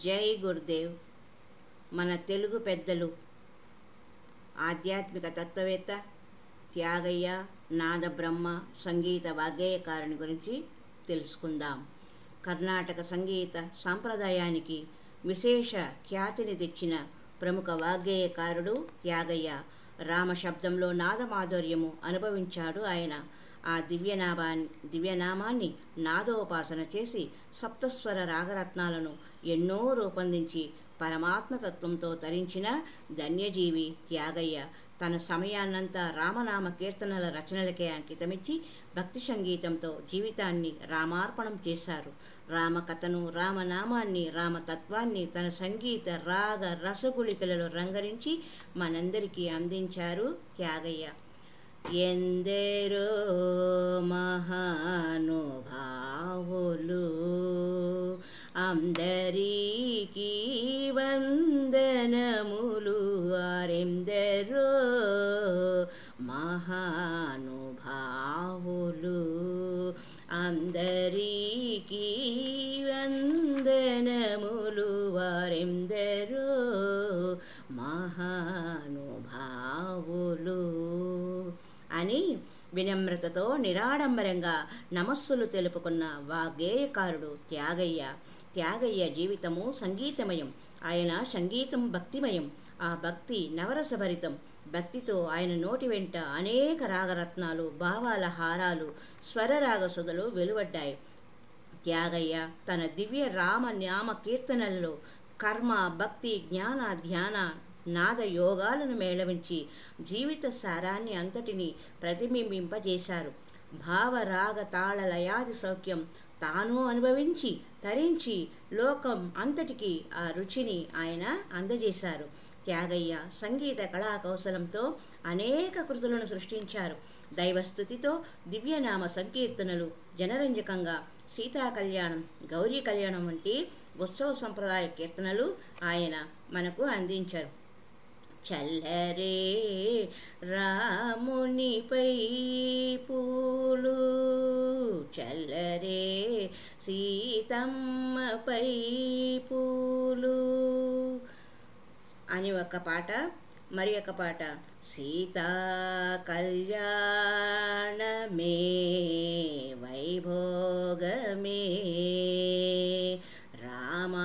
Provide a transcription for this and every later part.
జై గురుదేవ్. మన తెలుగు పెద్దలు ఆధ్యాత్మిక తత్వవేత్త త్యాగయ్య నాద బ్రహ్మ సంగీత వాగ్గేయకారుని గురించి తెలుసుకుందాం. కర్ణాటక సంగీత సాంప్రదాయానికి విశేష ఖ్యాతిని తెచ్చిన ప్రముఖ వాగ్గేయకారుడు త్యాగయ్య. రామశబ్దంలో నాదమాధుర్యము అనుభవించాడు ఆయన. ఆ దివ్యనామాన్ని నాదోపాసన చేసి సప్తస్వర రాగరత్నాలను ఎన్నో రూపొందించి పరమాత్మతత్వంతో తరించిన ధన్యజీవి త్యాగయ్య. తన సమయాన్నంతా రామనామ కీర్తనల రచనలకే అంకితమిచ్చి భక్తి సంగీతంతో జీవితాన్ని రామార్పణం చేశారు. రామకథను, రామనామాన్ని, రామతత్వాన్ని తన సంగీత రాగ రసగుళికలలో రంగరించి మనందరికీ అందించారు త్యాగయ్య. ఎందరో మహానుభావులు అందరికీ వందనములు, వారెందరో మహానుభావులు అందరికీ వందనములు, వారెందరో మహానుభావులు అని వినమ్రతతో నిరాడంబరంగా నమస్సులు తెలుపుకున్న వాగ్గేయకారుడు త్యాగయ్య. త్యాగయ్య జీవితము సంగీతమయం. ఆయన సంగీతం భక్తిమయం. ఆ భక్తి నవరసభరితం. భక్తితో ఆయన నోటి వెంట అనేక రాగరత్నాలు, భావాల హారాలు, స్వరరాగసుధలు వెలువడ్డాయి. త్యాగయ్య తన దివ్య రామనామ కీర్తనల్లో కర్మ, భక్తి, జ్ఞాన, ధ్యాన, నాద యోగాలను మేళవించి జీవిత సారాన్ని అంతటినీ ప్రతిబింబింపజేశారు. భావరాగ తాళ లయాది సౌఖ్యం తాను అనుభవించి తరించి లోకం అంతటికీ ఆ రుచిని ఆయన అందజేశారు. త్యాగయ్య సంగీత కళా కౌశలంతో అనేక కృతులను సృష్టించారు. దైవస్థుతితో దివ్యనామ సంకీర్తనలు, జనరంజకంగా సీతా కళ్యాణం, గౌరీ కళ్యాణం వంటి ఉత్సవ సంప్రదాయ కీర్తనలు ఆయన మనకు అందించారు. చల్లరే రామునిపై పూలు, చల్లరే సీతమ్మపై పూలు అని ఒక పాట. మరి ఒక పాట సీతా కళ్యాణమే వైభోగమే, రామ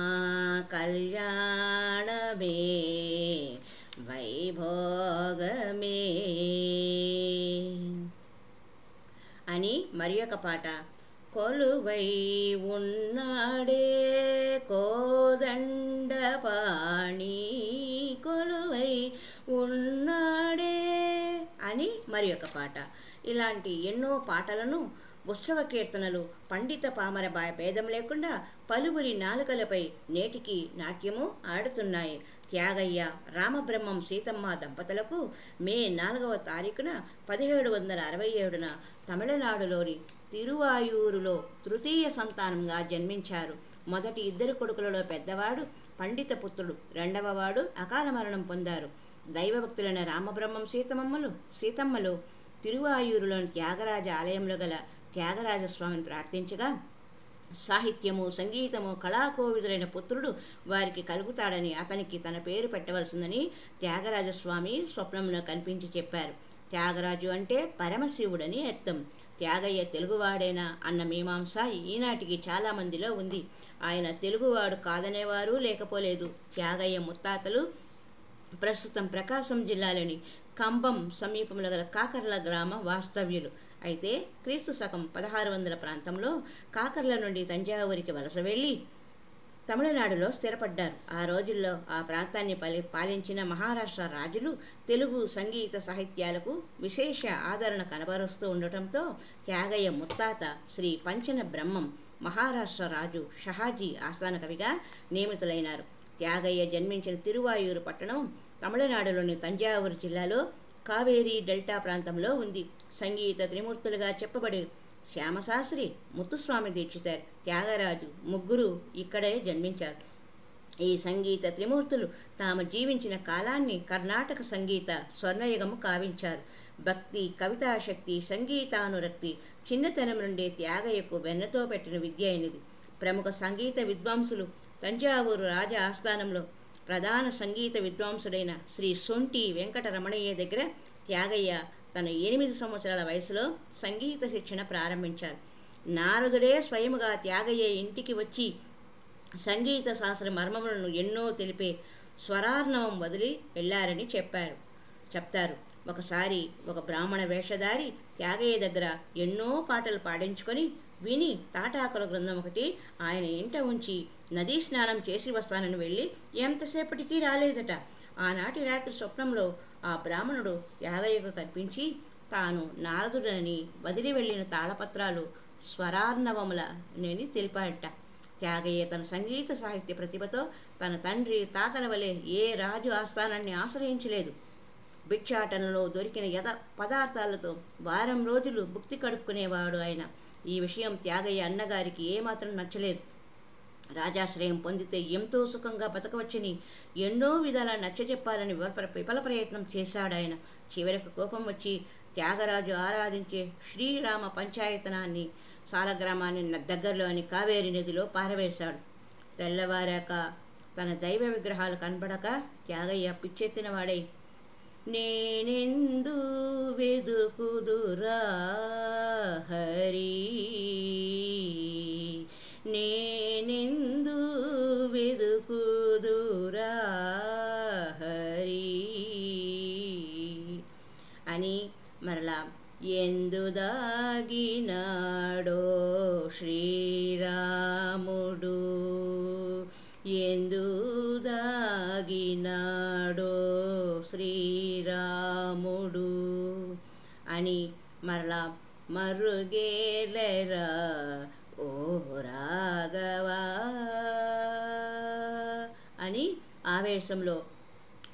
కళ్యాణమే వైభోగమే అని మరి ఒక పాట. కొలువై ఉన్నాడే కోదండపాణి, కొలువై ఉన్నాడే అని మరి ఒక పాట. ఇలాంటి ఎన్నో పాటలను, ఉత్సవ కీర్తనలు పండిత పామర భేదం లేకుండా పలువురి నాలుకలపై నేటికి నాట్యము ఆడుతున్నాయి. త్యాగయ్య రామబ్రహ్మం సీతమ్మ దంపతులకు మే 4వ తారీఖున 1767న తమిళనాడులోని తిరువాయూరులో తృతీయ సంతానంగా జన్మించారు. మొదటి ఇద్దరు కొడుకులలో పెద్దవాడు పండిత పుత్రుడు, రెండవవాడు అకాల మరణం పొందారు. దైవభక్తులైన రామబ్రహ్మం సీతమ్మలు తిరువాయూరులోని త్యాగరాజ ఆలయంలో గల త్యాగరాజస్వామిని ప్రార్థించగా సాహిత్యము, సంగీతము, కళాకోవిదులైన పుత్రుడు వారికి కలుగుతాడని, అతనికి తన పేరు పెట్టవలసిందని త్యాగరాజస్వామి స్వప్నంలో కనిపించి చెప్పారు. త్యాగరాజు అంటే పరమశివుడని అర్థం. త్యాగయ్య తెలుగువాడేనా అన్న మీమాంస ఈనాటికి చాలామందిలో ఉంది. ఆయన తెలుగువాడు కాదనేవారు లేకపోలేదు. త్యాగయ్య ముత్తాతలు ప్రస్తుతం ప్రకాశం జిల్లాలోని కంబం సమీపంలో గల కాకర్ల గ్రామ వాస్తవ్యులు. అయితే క్రీస్తు శకం 1600 ప్రాంతంలో కాకర్ల నుండి తంజావూరికి వలస వెళ్ళి తమిళనాడులో స్థిరపడ్డారు. ఆ రోజుల్లో ఆ ప్రాంతాన్ని పాలించిన మహారాష్ట్ర రాజులు తెలుగు సంగీత సాహిత్యాలకు విశేష ఆదరణ కనబరుస్తూ ఉండటంతో త్యాగయ్య ముత్తాత శ్రీ పంచన బ్రహ్మం మహారాష్ట్ర రాజు షహాజీ ఆస్థాన కవిగా నియమితులైనారు. త్యాగయ్య జన్మించిన తిరువాయూరు పట్టణం తమిళనాడులోని తంజావూరు జిల్లాలో కావేరీ డెల్టా ప్రాంతంలో ఉంది. సంగీత త్రిమూర్తులుగా చెప్పబడే శ్యామశాస్త్రి, ముత్తుస్వామి దీక్షితర్, త్యాగరాజు ముగ్గురు ఇక్కడే జన్మించారు. ఈ సంగీత త్రిమూర్తులు తాము జీవించిన కాలాన్ని కర్ణాటక సంగీత స్వర్ణయుగము కావించారు. భక్తి, కవితాశక్తి, సంగీతానురక్తి చిన్నతనం నుండే త్యాగయ్యకు వెన్నతో పెట్టిన విద్య అయినది. ప్రముఖ సంగీత విద్వాంసులు తంజావూరు రాజ ఆస్థానంలో ప్రధాన సంగీత విద్వాంసుడైన శ్రీ సొంటి వెంకటరమణయ్య దగ్గర త్యాగయ్య తన 8 సంవత్సరాల వయసులో సంగీత శిక్షణ ప్రారంభించారు. నారదుడే స్వయముగా త్యాగయ్య ఇంటికి వచ్చి సంగీత శాస్త్ర మర్మములను ఎన్నో తెలిపే స్వరార్ణవం వదిలి వెళ్ళారని చెప్తారు. ఒకసారి ఒక బ్రాహ్మణ వేషధారి త్యాగయ్య దగ్గర ఎన్నో పాటలు పాడించుకొని విని తాటాకుల బృందం ఒకటి ఆయన ఇంట ఉంచి నదీ స్నానం చేసి వస్తానని వెళ్ళి ఎంతసేపటికి రాలేదట. ఆనాటి రాత్రి స్వప్నంలో ఆ బ్రాహ్మణుడు త్యాగయ్యకు కనిపించి తాను నారదుడని వదిలి వెళ్ళిన తాళపత్రాలు స్వరార్ణవములని తెలిపాడట. త్యాగయ్య తన సంగీత సాహిత్య ప్రతిభతో తన తండ్రి తాతల వలె ఏ రాజు ఆస్థానాన్ని ఆశ్రయించలేదు. భిక్షాటనలో దొరికిన పదార్థాలతో వారం రోజులు భుక్తి కడుక్కునేవాడు ఆయన. ఈ విషయం త్యాగయ్య అన్నగారికి ఏమాత్రం నచ్చలేదు. రాజాశ్రయం పొందితే ఎంతో సుఖంగా బతకవచ్చని ఎన్నో విధాలా నచ్చజెప్పాలని విఫల ప్రయత్నం చేశాడాయన. చివరకు కోపం వచ్చి త్యాగరాజు ఆరాధించే శ్రీరామ పంచాయతనాన్ని సాలగ్రామాన్ని దగ్గరలోని కావేరి నదిలో పారవేశాడు. తెల్లవారాక తన దైవ విగ్రహాలు కనబడక త్యాగయ్య పిచ్చెత్తిన వాడై నేనెందు వెదుకుదురా హరి, నేనెందు వెదుకుదురా హరి అని మరలా ఎందు దాగినాడో శ్రీరాముడు, ఎందు దాగినాడో శ్రీరాముడు అని మరలా మరుగేలరా ఓ రాఘవా అని ఆవేశంలో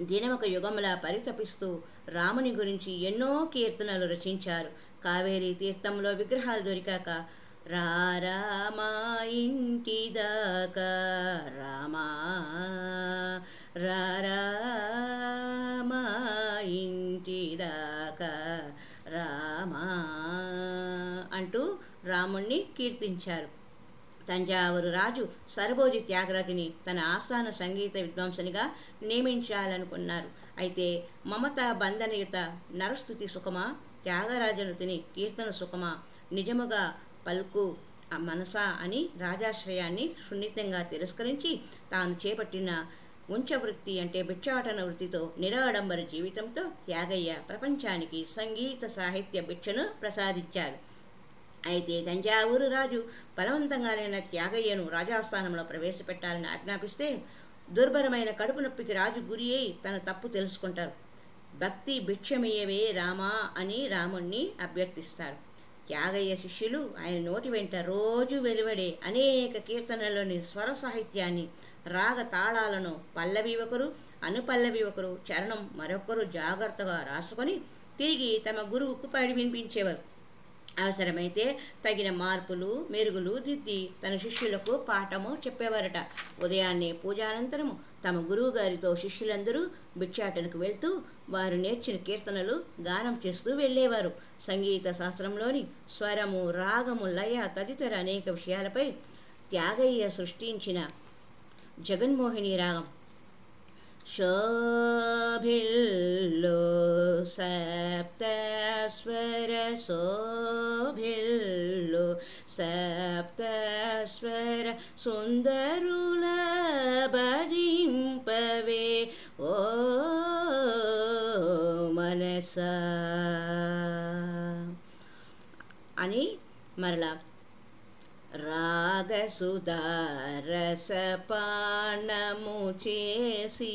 దినమొక యుగంలా పరితపిస్తూ రాముని గురించి ఎన్నో కీర్తనలు రచించారు. కావేరీ తీర్థంలో విగ్రహాలు దొరికాక రామా ఇంటి దాకా రామా, రామా ఇంటి దాకా రామా అంటూ రాముణ్ణి కీర్తించారు. తంజావూరు రాజు సరభోజి త్యాగరాజుని తన ఆస్థాన సంగీత విద్వాంసునిగా నియమించాలనుకున్నారు. అయితే మమత బంధనయుత నరస్థుతి సుఖమా, త్యాగరాజనుతిని కీర్తన సుఖమా, నిజముగా పలుకు మనసా అని రాజాశ్రయాన్ని సున్నితంగా తిరస్కరించి తాను చేపట్టిన ఉంచవృత్తి అంటే భిక్షాటన వృత్తితో నిరాడంబర జీవితంతో త్యాగయ్య ప్రపంచానికి సంగీత సాహిత్య భిక్షను ప్రసాదించారు. అయితే తంజావూరు రాజు బలవంతంగానైన త్యాగయ్యను రాజాస్థానంలో ప్రవేశపెట్టాలని ఆజ్ఞాపిస్తే దుర్భరమైన కడుపు నొప్పికి రాజు గురి అయి తన తప్పు తెలుసుకుంటారు. భక్తి భిక్షమియ్యవే రామా అని రాముణ్ణి అభ్యర్థిస్తారు. త్యాగయ్య శిష్యులు ఆయన నోటి వెంట రోజు వెలువడే అనేక కీర్తనలోని స్వర సాహిత్యాన్ని, రాగ తాళాలను పల్లవి ఒకరు, అనుపల్లవి ఒకరు, చరణం మరొకరు జాగ్రత్తగా రాసుకొని తిరిగి తమ గురువుకు పాడి వినిపించేవారు. అవసరమైతే తగిన మార్పులు మెరుగులు దిద్ది తన శిష్యులకు పాఠము చెప్పేవారట. ఉదయాన్నే పూజానంతరము తమ గురువు గారితో శిష్యులందరూ భిక్షాటనకు వెళ్తూ వారు నేర్చిన కీర్తనలు గానం చేస్తూ వెళ్ళేవారు. సంగీత శాస్త్రంలోని స్వరము, రాగము, లయ తదితర అనేక విషయాలపై త్యాగయ్య సృష్టించిన జగన్మోహిని రాగం శోభిల్లో సప్తస్వర శోభిల్లో సప్తస్వర సుందరుల భరింపవే ఓ మనసా అని మరలా రాగసుధారసపానము చేసి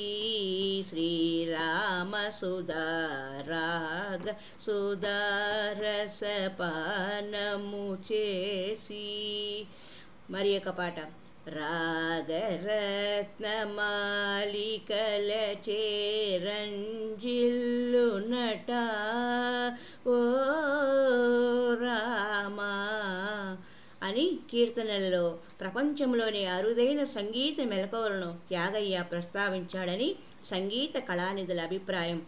శ్రీరామసుధా రాగసుధారసపానము చేసి మరి ఒక పాట రాగరత్నమాలికల చేరంజిల్లు నట ఓ రామా అని కీర్తనలలో ప్రపంచంలోని అరుదైన సంగీత మెలకువలను త్యాగయ్య ప్రస్తావించాడని సంగీత కళానిధుల అభిప్రాయం.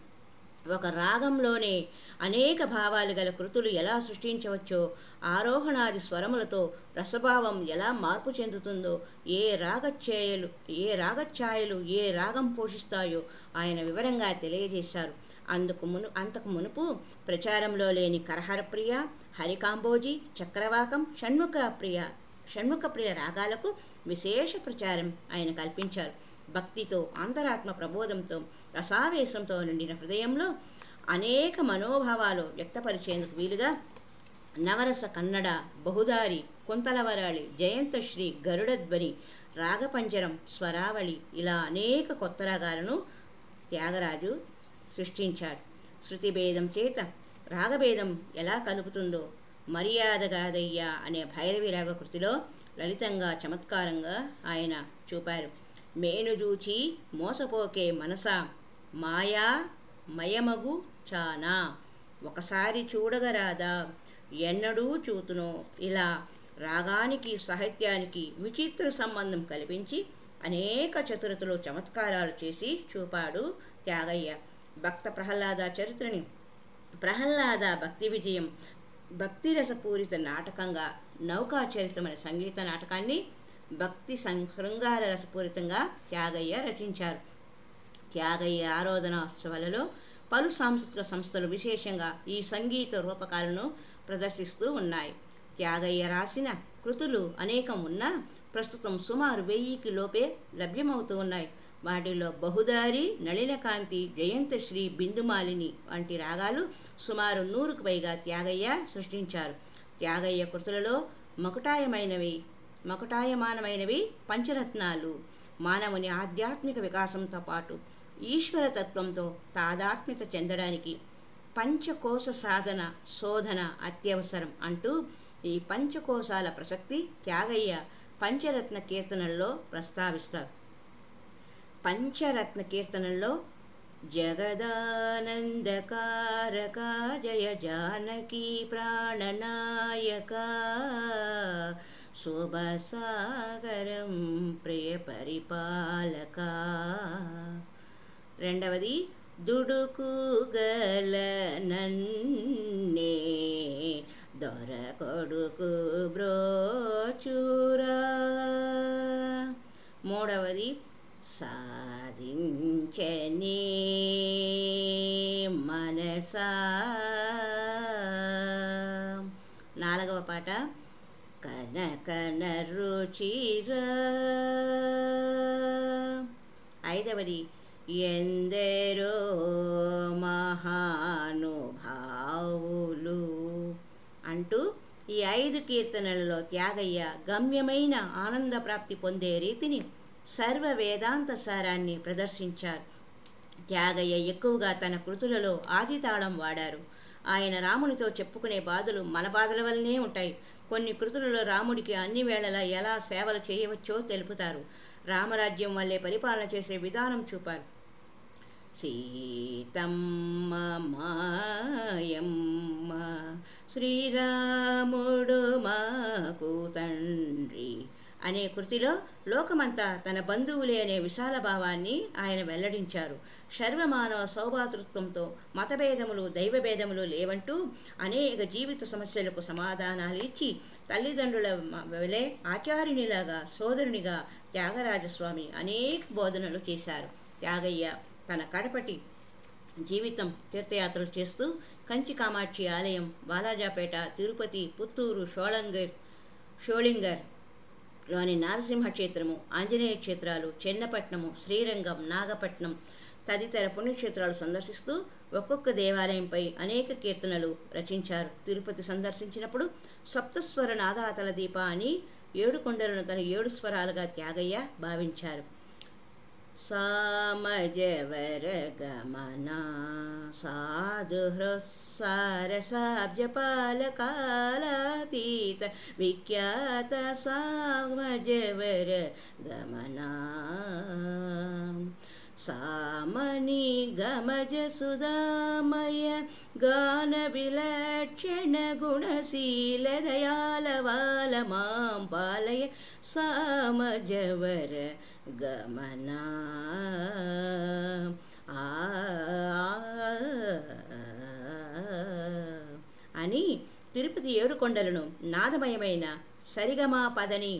ఒక రాగంలోనే అనేక భావాలు గల కృతులు ఎలా సృష్టించవచ్చో, ఆరోహణాది స్వరములతో రసభావం ఎలా మార్పు చెందుతుందో, ఏ రాగఛాయలు ఏ రాగం పోషిస్తాయో ఆయన వివరంగా తెలియజేశారు. అంతకు మునుపు ప్రచారంలో లేని కరహరప్రియ, హరికాంబోజి, చక్రవాకం, షణ్ముఖప్రియ రాగాలకు విశేష ప్రచారం ఆయన కల్పించారు. భక్తితో, అంతరాత్మ ప్రబోధంతో, రసావేశంతో నిండిన హృదయంలో అనేక మనోభావాలు వ్యక్తపరిచేందుకు వీలుగా నవరస కన్నడ, బహుదారి, కుంతలవరాళి, జయంతశ్రీ, గరుడధ్వని, రాగపంజరం, స్వరావళి ఇలా అనేక కొత్త రాగాలను త్యాగరాజు సృష్టించాడు. శృతిభేదం చేత రాగభేదం ఎలా కలుగుతుందో మర్యాదగాదయ్య అనే భైరవి రాగ కృతిలో లలితంగా చమత్కారంగా ఆయన చూపారు. మేనుజూచి మోసపోకే మనసా మాయా మయమగు చానా, ఒకసారి చూడగరాదా ఎన్నడూ చూతునో, ఇలా రాగానికి సాహిత్యానికి విచిత్ర సంబంధం కల్పించి అనేక చతురతలు చమత్కారాలు చేసి చూపాడు త్యాగయ్య. భక్త ప్రహ్లాద చరిత్రని ప్రహ్లాద భక్తి విజయం భక్తిరసపూరిత నాటకంగా, నౌకా చరిత్రమైన సంగీత నాటకాన్ని భక్తి శృంగార రసపూరితంగా త్యాగయ్య రచించారు. త్యాగయ్య ఆరాధనోత్సవాలలో పలు సాంస్కృతిక సంస్థలు విశేషంగా ఈ సంగీత రూపకాలను ప్రదర్శిస్తూ ఉన్నాయి. త్యాగయ్య రాసిన కృతులు అనేకం ఉన్నా ప్రస్తుతం సుమారు 1000కి లోపే లభ్యమవుతూ ఉన్నాయి. వాటిల్లో బహుదారి, నళినకాంతి, జయంతశ్రీ, బిందుమాలిని వంటి రాగాలు సుమారు 100కు పైగా త్యాగయ్య సృష్టించారు. త్యాగయ్య కృతులలో మకుటాయమానమైనవి పంచరత్నాలు. మానవుని ఆధ్యాత్మిక వికాసంతో పాటు ఈశ్వరతత్వంతో తాదాత్మ్యత చెందడానికి పంచకోశ శోధన అత్యవసరం అంటూ ఈ పంచకోశాల ప్రసక్తి త్యాగయ్య పంచరత్న కీర్తనల్లో ప్రస్తావిస్తారు. పంచరత్న కీర్తనల్లో జగదానందకారక జయ జానకి ప్రాణనాయక శోభసాగరం ప్రియ పరిపాలక. రెండవది దుడుకుగల నన్నే దొర కొడుకు బ్రోచురా. మూడవది సాధించనే మనసా. నాలుగవ పాట కనకన రుచిరా. ఐదవది ఎందరో మహానుభావులు అంటూ ఈ 5 కీర్తనలలో త్యాగయ్య గమ్యమైన ఆనంద ప్రాప్తి పొందే రీతిని సర్వ వేదాంత సారాన్ని ప్రదర్శించారు. త్యాగయ్య ఎక్కువగా తన కృతులలో ఆదితాళం వాడారు. ఆయన రామునితో చెప్పుకునే బాధలు మన బాధల వల్లనే ఉంటాయి. కొన్ని కృతులలో రాముడికి అన్ని వేళలా ఎలా సేవలు చేయవచ్చో తెలుపుతారు. రామరాజ్యం వల్లే పరిపాలన చేసే విధానం చూపారు. సీతమ్మ మాయమ్మ శ్రీరాముడు మాకు తండ్రి అనే కృతిలో లోకమంతా తన బంధువులే అనే విశాల భావాన్ని ఆయన వెల్లడించారు. సర్వమానవ సౌభాతృత్వంతో మతభేదములు, దైవభేదములు లేవంటూ అనేక జీవిత సమస్యలకు సమాధానాలు ఇచ్చి తల్లిదండ్రుల వలె ఆచార్యునిలాగా, సోదరునిగా త్యాగరాజస్వామి అనేక బోధనలు చేశారు. త్యాగయ్య తన కడపటి జీవితం తీర్థయాత్రలు చేస్తూ కంచి కామాక్షి ఆలయం, వాలాజాపేట, తిరుపతి, పుత్తూరు, షోళింగర్ లోని నారసింహ క్షేత్రము, ఆంజనేయ క్షేత్రాలు, చెన్నపట్నము, శ్రీరంగం, నాగపట్నం తదితర పుణ్యక్షేత్రాలు సందర్శిస్తూ ఒక్కొక్క దేవాలయంపై అనేక కీర్తనలు రచించారు. తిరుపతి సందర్శించినప్పుడు సప్తస్వర నాదాతల దీప అని 7 కొండలను తన 7 స్వరాలుగా త్యాగయ్య భావించారు. సామజవర గమనా సాధు హృత్సారసాబ్జపాలకాలాతీత విఖ్యాత సామజవర గమనా సామని గమజ సుధామయ గాన విలక్షణ గుణశీల దయాలవాల మాం పాలయ సామజవర గమనా. తిరుపతి ఏడుకొండలను నాదమయమైన సరిగమా పదని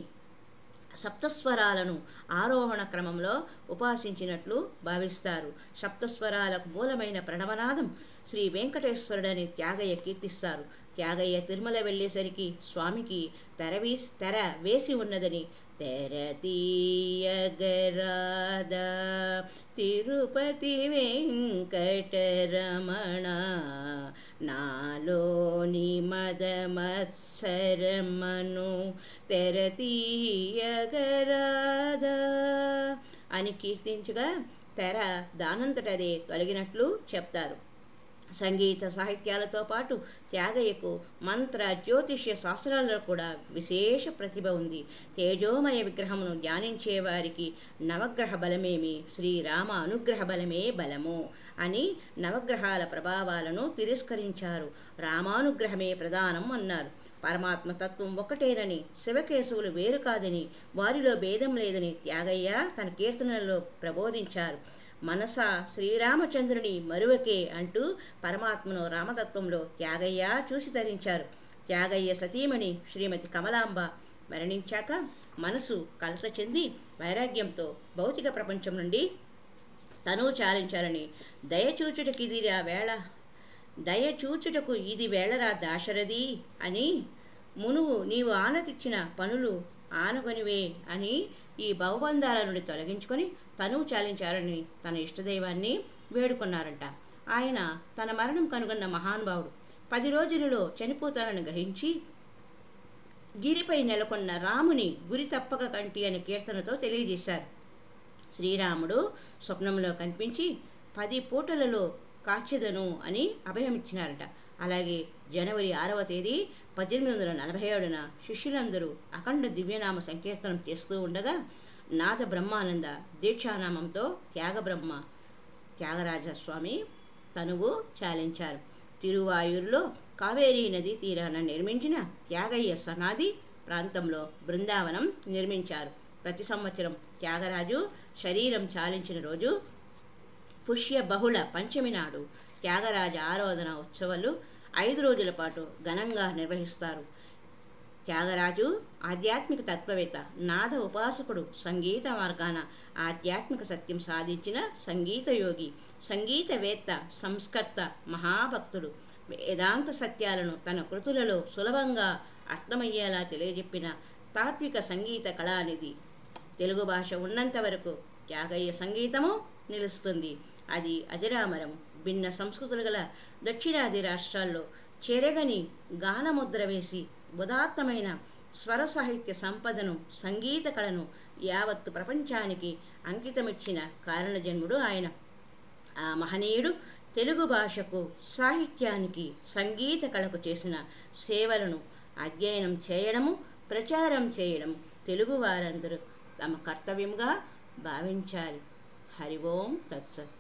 సప్తస్వరాలను ఆరోహణ క్రమంలో ఉపాసించినట్లు భావిస్తారు. సప్తస్వరాలకు మూలమైన ప్రణవనాదం శ్రీ వెంకటేశ్వరుడని త్యాగయ్య కీర్తిస్తారు. త్యాగయ్య తిరుమల వెళ్ళేసరికి స్వామికి తెర వేసి ఉన్నదని, తెర తీయగరాద తిరుపతి వెంకటరమణ, నాలోని మదమత్సరమను తెర తీయగరాద అని కీర్తించగా తెర దానంతటదే తొలగినట్లు చెప్తారు. సంగీత సాహిత్యాలతో పాటు త్యాగయ్యకు మంత్ర జ్యోతిష్య శాస్త్రాలలో కూడా విశేష ప్రతిభ ఉంది. తేజోమయ విగ్రహమును ధ్యానించే వారికి నవగ్రహ బలమేమి, శ్రీరామ అనుగ్రహ బలమే బలము అని నవగ్రహాల ప్రభావాలను తిరస్కరించారు. రామానుగ్రహమే ప్రధానం అన్నారు. పరమాత్మ తత్వం ఒకటేనని, శివకేశవులు వేరు కాదని, వారిలో భేదం లేదని త్యాగయ్య తన కీర్తనలలో ప్రబోధించారు. మనస శ్రీరామచంద్రుని మరువకే అంటూ పరమాత్మను రామతత్వంలో త్యాగయ్య చూసి తరించారు. త్యాగయ్య సతీమణి శ్రీమతి కమలాంబ మరణించాక మనసు కలత చెంది వైరాగ్యంతో భౌతిక ప్రపంచం నుండి తనువు చాలించాలని, దయచూచుటకు ఇది వేళరా దాశరథి అని, మునువు నీవు ఆనతిచ్చిన పనులు ఆనుకొనివే అని ఈ భవబంధాల నుండి తొలగించుకొని తనువు చాలించాలని తన ఇష్టదైవాన్ని వేడుకున్నారంట. ఆయన తన మరణం కనుగొన్న మహానుభావుడు. 10 రోజులలో చనిపోతానని గ్రహించి గిరిపై నెలకొన్న రాముని గురి తప్పక కంటి అనే కీర్తనతో తెలియజేశారు. శ్రీరాముడు స్వప్నంలో కనిపించి 10 పూటలలో కాచెదను అని అభయమిచ్చినారట. అలాగే జనవరి 6వ తేదీ 1847న శిష్యులందరూ అఖండ దివ్యనామ సంకీర్తనం చేస్తూ ఉండగా నాద బ్రహ్మానంద దీక్షానామంతో త్యాగరాజస్వామి తనువు చాలించారు. తిరువాయూరులో కావేరీ నదీ తీరాన నిర్మించిన త్యాగయ్య సమాధి ప్రాంతంలో బృందావనం నిర్మించారు. ప్రతి సంవత్సరం త్యాగరాజు శరీరం చాలించిన రోజు పుష్య బహుళ పంచమి నాడు త్యాగరాజ ఆరాధన ఉత్సవాలు 5 రోజుల పాటు ఘనంగా నిర్వహిస్తారు. త్యాగరాజు ఆధ్యాత్మిక తత్వవేత్త, నాద ఉపాసకుడు, సంగీత మార్గాన ఆధ్యాత్మిక సత్యం సాధించిన సంగీత యోగి, సంగీతవేత్త, సంస్కర్త, మహాభక్తుడు. వేదాంత సత్యాలను తన కృతులలో సులభంగా అర్థమయ్యేలా తెలియజెప్పిన తాత్విక సంగీత కళానిధి. తెలుగు భాష ఉన్నంత వరకు త్యాగయ్య సంగీతము నిలుస్తుంది. అది అజరామరం. భిన్న సంస్కృతులు గల దక్షిణాది రాష్ట్రాల్లో చెరగని గానముద్ర వేసి ఉదాత్తమైన స్వర సాహిత్య సంపదను, సంగీత కళను యావత్తు ప్రపంచానికి అంకితమిచ్చిన కారణజన్ముడు ఆయన. ఆ మహనీయుడు తెలుగు భాషకు, సాహిత్యానికి, సంగీత కళకు చేసిన సేవలను అధ్యయనం చేయడము, ప్రచారం చేయడం తెలుగు వారందరూ తమ కర్తవ్యంగా భావించాలి. హరి ఓం తత్సత్.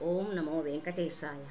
ఓం నమో వెంకటేశాయ.